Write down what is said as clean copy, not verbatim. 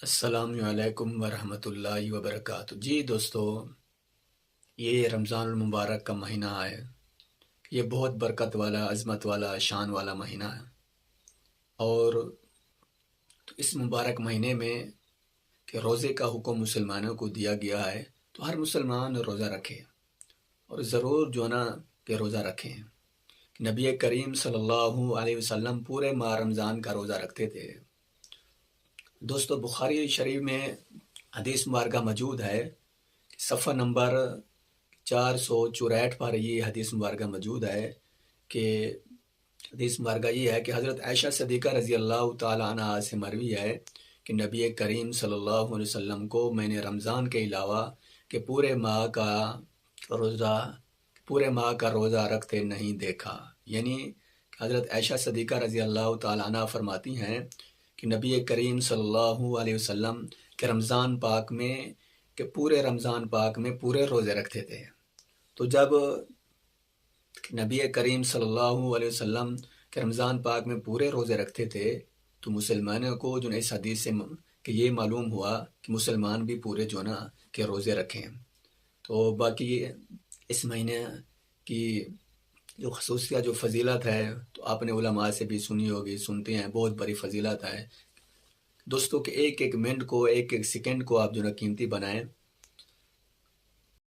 السلام علیکم ورحمۃ اللہ وبرکاتہ۔ جی دوستو، یہ رمضان المبارک کا مہینہ ہے۔ یہ بہت برکت والا، عظمت والا، شان والا مہینہ ہے۔ اور اس مبارک مہینے میں کہ روزے کا حکم مسلمانوں کو دیا گیا ہے، تو ہر مسلمان روزہ رکھے، اور ضرور جو نا کہ روزہ رکھیں۔ نبی کریم صلی اللہ علیہ وسلم پورے ماہ رمضان کا روزہ رکھتے تھے۔ دوستو، بخاری شریف میں حدیث مبارکہ موجود ہے، صفحہ نمبر 464 پر یہ حدیث مبارکہ موجود ہے کہ حدیث مبارکہ یہ ہے کہ حضرت عائشہ صدیقہ رضی اللہ تعالیٰ عنہ سے مروی ہے کہ نبی کریم صلی اللہ علیہ وسلم کو میں نے رمضان کے علاوہ کہ پورے ماہ کا روزہ رکھتے نہیں دیکھا۔ یعنی حضرت عائشہ صدیقہ رضی اللہ تعالیٰ عنہ فرماتی ہیں کہ نبی کریم صلی اللہ علیہ وسلم کے رمضان پاک میں کہ پورے رمضان پاک میں پورے روزے رکھتے تھے۔ تو جب نبی کریم صلی اللہ علیہ وسلم کے رمضان پاک میں پورے روزے رکھتے تھے، تو مسلمانوں کو جو اس حدیث سے کہ یہ معلوم ہوا کہ مسلمان بھی پورے جو نا کہ روزے رکھیں۔ تو باقی اس مہینے کی جو خصوصیت، جو فضیلت ہے، تو آپ نے علماء سے بھی سنی ہوگی، سنتے ہیں، بہت بڑی فضیلت ہے دوستوں کہ ایک ایک منٹ کو، ایک ایک سیکنڈ کو آپ جو نا قیمتی بنائیں،